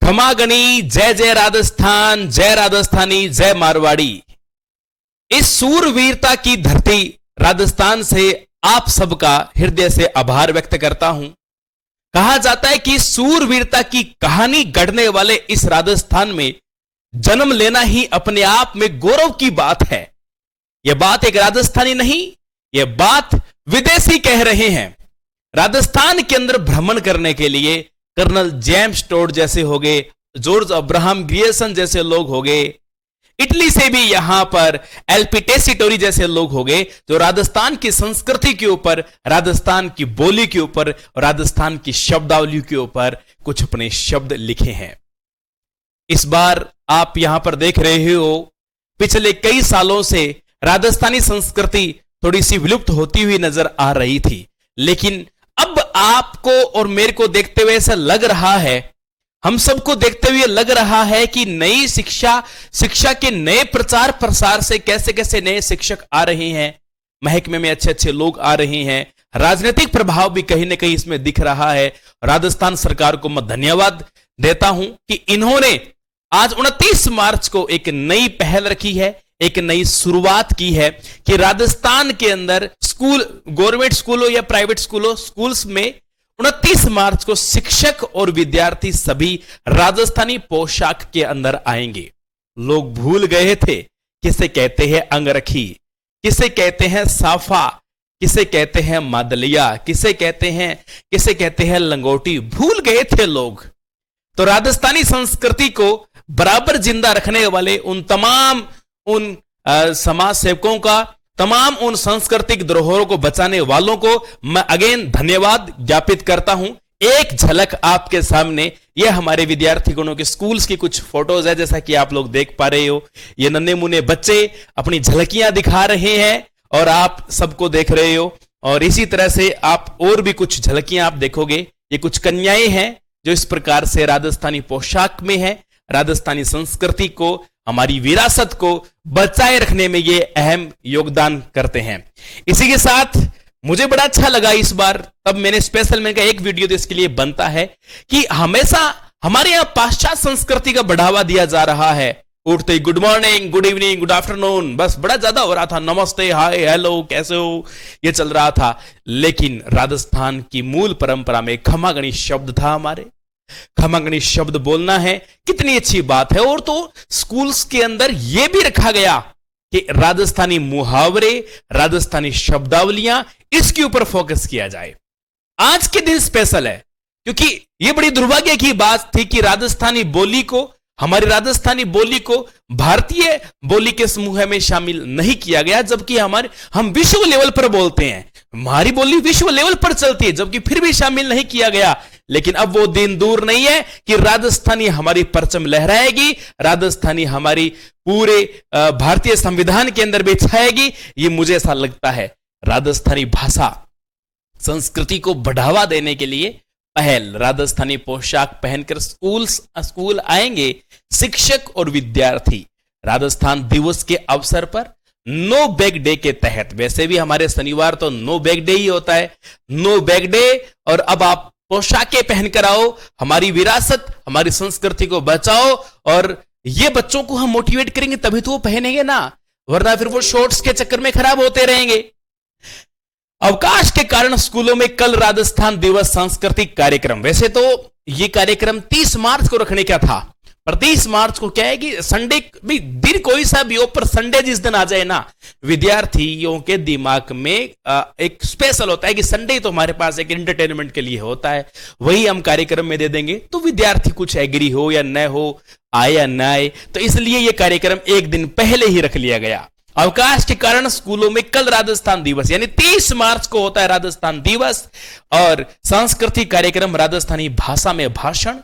खमागणी, जय जय राजस्थान, जय राजस्थानी, जय मारवाड़ी। इस सूरवीरता की धरती राजस्थान से आप सबका हृदय से आभार व्यक्त करता हूं। कहा जाता है कि सूरवीरता की कहानी गढ़ने वाले इस राजस्थान में जन्म लेना ही अपने आप में गौरव की बात है। यह बात एक राजस्थानी नहीं, यह बात विदेशी कह रहे हैं। राजस्थान के अंदर भ्रमण करने के लिए कर्नल जेम्स टोड जैसे हो गए, जॉर्ज अब्राहम ग्रियर्सन जैसे लोग हो गए, इटली से भी यहां पर एलपी टेसिटोरी जैसे लोग हो गए, जो राजस्थान की संस्कृति के ऊपर, राजस्थान की बोली के ऊपर, राजस्थान की शब्दावली के ऊपर कुछ अपने शब्द लिखे हैं। इस बार आप यहां पर देख रहे हो, पिछले कई सालों से राजस्थानी संस्कृति थोड़ी सी विलुप्त होती हुई नजर आ रही थी, लेकिन अब आपको और मेरे को देखते हुए ऐसा लग रहा है, हम सबको देखते हुए लग रहा है कि नई शिक्षा के नए प्रचार प्रसार से कैसे कैसे नए शिक्षक आ रहे हैं, महकमे में अच्छे अच्छे लोग आ रहे हैं, राजनीतिक प्रभाव भी कहीं ना कहीं इसमें दिख रहा है। राजस्थान सरकार को मैं धन्यवाद देता हूं कि इन्होंने आज 29 मार्च को एक नई पहल रखी है, एक नई शुरुआत की है कि राजस्थान के अंदर स्कूल, गवर्नमेंट स्कूल हो या प्राइवेट स्कूल हो, स्कूल्स में 29 मार्च को शिक्षक और विद्यार्थी सभी राजस्थानी पोशाक के अंदर आएंगे। लोग भूल गए थे किसे कहते हैं अंगरखी, किसे कहते हैं साफा, किसे कहते हैं मादलिया, किसे कहते हैं लंगोटी, भूल गए थे लोग। तो राजस्थानी संस्कृति को बराबर जिंदा रखने वाले उन तमाम समाज सेवकों का, तमाम उन सांस्कृतिक धरोहरों को बचाने वालों को मैं अगेन धन्यवाद ज्ञापित करता हूं। एक झलक आपके सामने, यह हमारे विद्यार्थी गणों के स्कूल्स की कुछ फोटोज है, जैसा कि आप लोग देख पा रहे हो। ये नन्हे मुन्ने बच्चे अपनी झलकियां दिखा रहे हैं और आप सबको देख रहे हो, और इसी तरह से आप और भी कुछ झलकियां आप देखोगे। ये कुछ कन्याएं हैं जो इस प्रकार से राजस्थानी पोशाक में है, राजस्थानी संस्कृति को, हमारी विरासत को बचाए रखने में ये अहम योगदान करते हैं। इसी के साथ मुझे बड़ा अच्छा लगा इस बार, तब मैंने स्पेशल मैंने कहा एक वीडियो तो इसके लिए बनता है कि हमेशा हमारे यहां पाश्चात्य संस्कृति का बढ़ावा दिया जा रहा है। उठते ही good morning, good evening, good afternoon, बस बड़ा ज्यादा हो रहा था, नमस्ते, हाय, हेलो, कैसे हो, ये चल रहा था। लेकिन राजस्थान की मूल परंपरा में खमागणी शब्द था। हमारे खमागणी शब्द बोलना है, कितनी अच्छी बात है। और तो स्कूल्स के अंदर यह भी रखा गया कि राजस्थानी मुहावरे, राजस्थानी शब्दावलियां, इसके ऊपर फोकस किया जाए। आज के दिन स्पेशल है क्योंकि यह बड़ी दुर्भाग्य की बात थी कि राजस्थानी बोली को, हमारी राजस्थानी बोली को भारतीय बोली के समूह में शामिल नहीं किया गया, जबकि हम विश्व लेवल पर बोलते हैं, हमारी बोली विश्व लेवल पर चलती है, जबकि फिर भी शामिल नहीं किया गया। लेकिन अब वो दिन दूर नहीं है कि राजस्थानी हमारी परचम लहराएगी, राजस्थानी हमारी पूरे भारतीय संविधान के अंदर भी छाएगी। ये मुझे ऐसा लगता है। राजस्थानी भाषा संस्कृति को बढ़ावा देने के लिए पहल, राजस्थानी पोशाक पहनकर स्कूल आएंगे शिक्षक और विद्यार्थी। राजस्थान दिवस के अवसर पर नो बैग डे के तहत, वैसे भी हमारे शनिवार तो नो बैग डे ही होता है, नो बैग डे, और अब आप पोशाकें पहनकर आओ, हमारी विरासत, हमारी संस्कृति को बचाओ। और ये बच्चों को हम मोटिवेट करेंगे तभी तो वो पहनेंगे ना, वरना फिर वो शॉर्ट्स के चक्कर में खराब होते रहेंगे। अवकाश के कारण स्कूलों में कल राजस्थान दिवस सांस्कृतिक कार्यक्रम, वैसे तो ये कार्यक्रम 30 मार्च को रखने का था, पर 30 मार्च को क्या है कि संडे भी दिन कोई सा भी हो, पर संडे जिस दिन आ जाए ना, विद्यार्थियों के दिमाग में एक स्पेशल होता है कि संडे तो हमारे पास एक एंटरटेनमेंट के लिए होता है, वही हम कार्यक्रम में दे देंगे। तो विद्यार्थी कुछ एग्री हो या न हो, आए या न आए, तो इसलिए यह कार्यक्रम एक दिन पहले ही रख लिया गया। अवकाश के कारण स्कूलों में कल राजस्थान दिवस यानी 30 मार्च को होता है राजस्थान दिवस, और सांस्कृतिक कार्यक्रम राजस्थानी भाषा में भाषण,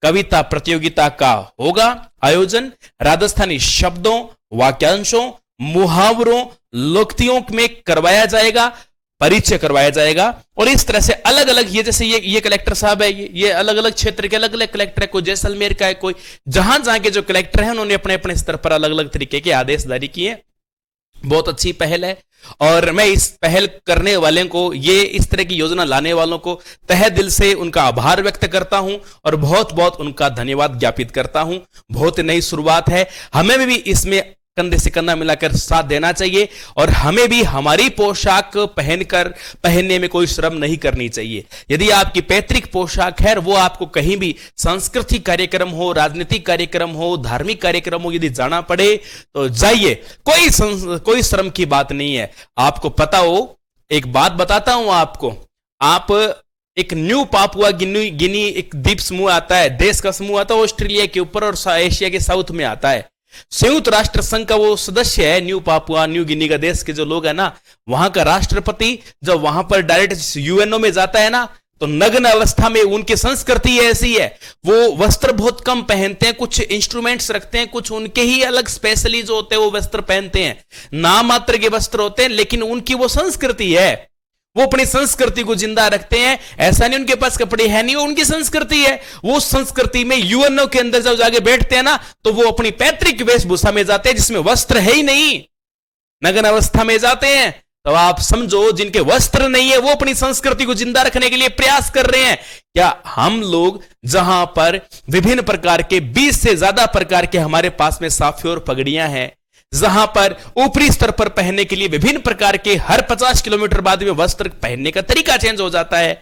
कविता प्रतियोगिता का होगा आयोजन, राजस्थानी शब्दों, वाक्यांशों, मुहावरों, लोकोक्तियों में करवाया जाएगा, परिचय करवाया जाएगा। और इस तरह से अलग अलग, ये जैसे ये कलेक्टर साहब है, ये अलग अलग क्षेत्र के अलग अलग कलेक्टर है, कोई जैसलमेर का है, कोई जहां जहां के जो कलेक्टर हैं उन्होंने अपने अपने स्तर पर अलग अलग तरीके के आदेश जारी किए। बहुत अच्छी पहल है और मैं इस पहल करने वाले को, ये इस तरह की योजना लाने वालों को तहे दिल से उनका आभार व्यक्त करता हूं और बहुत बहुत उनका धन्यवाद ज्ञापित करता हूं। बहुत नई शुरुआत है, हमें भी इसमें कंधे से कंधा मिलाकर साथ देना चाहिए और हमें भी हमारी पोशाक पहनने में कोई शर्म नहीं करनी चाहिए। यदि आपकी पैतृक पोशाक है, वो आपको कहीं भी सांस्कृतिक कार्यक्रम हो, राजनीतिक कार्यक्रम हो, धार्मिक कार्यक्रम हो, यदि जाना पड़े तो जाइए, कोई शर्म की बात नहीं है। आपको पता हो, एक बात बताता हूं आपको, आप एक न्यू पापुआ गिनी एक द्वीप समूह आता है, देश का समूह आता है ऑस्ट्रेलिया के ऊपर और एशिया के साउथ में आता है। संयुक्त राष्ट्र संघ का वो सदस्य है न्यू पापुआ न्यू गिनी का देश के जो लोग है ना, वहां का राष्ट्रपति जब वहां पर डायरेक्ट यूएनओ में जाता है ना, तो नग्न अवस्था में, उनकी संस्कृति ऐसी है, वो वस्त्र बहुत कम पहनते हैं, कुछ इंस्ट्रूमेंट्स रखते हैं, कुछ उनके ही अलग स्पेशली जो होते हैं वो वस्त्र पहनते हैं, नाम मात्र के वस्त्र होते हैं, लेकिन उनकी वो संस्कृति है, वो अपनी संस्कृति को जिंदा रखते हैं। ऐसा नहीं उनके पास कपड़े है नहीं, वो उनकी संस्कृति है। वो संस्कृति में यूएनओ के अंदर जब जाके बैठते हैं ना, तो वो अपनी पैतृक वेशभूषा में जाते हैं जिसमें वस्त्र है ही नहीं, नग्न अवस्था में जाते हैं। तो आप समझो, जिनके वस्त्र नहीं है वो अपनी संस्कृति को जिंदा रखने के लिए प्रयास कर रहे हैं। क्या हम लोग जहां पर विभिन्न प्रकार के 20 से ज्यादा प्रकार के हमारे पास में साफे और पगड़ियां हैं, जहां पर ऊपरी स्तर पर पहनने के लिए विभिन्न प्रकार के हर 50 किलोमीटर बाद में वस्त्र पहनने का तरीका चेंज हो जाता है,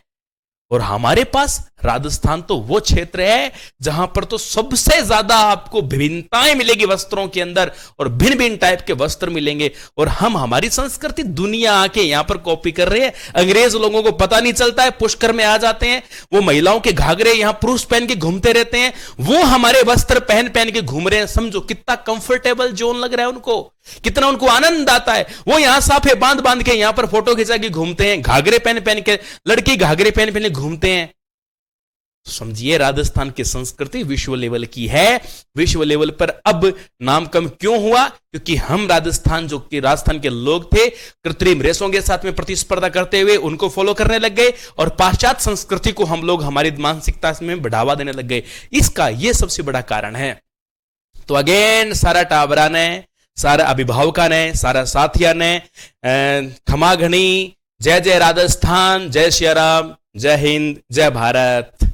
और हमारे पास राजस्थान तो वो क्षेत्र है जहां पर तो सबसे ज्यादा आपको विभिन्नताएं मिलेगी वस्त्रों के अंदर, और भिन्न भिन्न टाइप के वस्त्र मिलेंगे। और हम हमारी संस्कृति दुनिया आके यहां पर कॉपी कर रहे हैं। अंग्रेज लोगों को पता नहीं चलता है, पुष्कर में आ जाते हैं, वो महिलाओं के घाघरे यहां पुरुष पहन के घूमते रहते हैं, वो हमारे वस्त्र पहन पहन के घूम रहे हैं। समझो कितना कंफर्टेबल जोन लग रहा है उनको, कितना उनको आनंद आता है। वो यहां साफे बांध बांध के यहां पर फोटो खिंचा के घूमते हैं, घाघरे पहन पहन के, लड़की घाघरे पहन पहन घूमते हैं। समझिए, राजस्थान की संस्कृति विश्व लेवल की है। विश्व लेवल पर अब नाम कम क्यों हुआ? क्योंकि हम राजस्थान के लोग थे, कृत्रिम रेशों के साथ में प्रतिस्पर्धा करते हुए उनको फॉलो करने लग गए, और पाश्चात्य संस्कृति को हम लोग हमारी मानसिकता में बढ़ावा देने लग गए। इसका यह सबसे बड़ा कारण है। तो अगेन सारा टाबरा ने, सारा अभिभावका ने, सारा साथिया ने खमा घनी। जय जय राजस्थान, जय श्री राम, जय हिंद, जय भारत।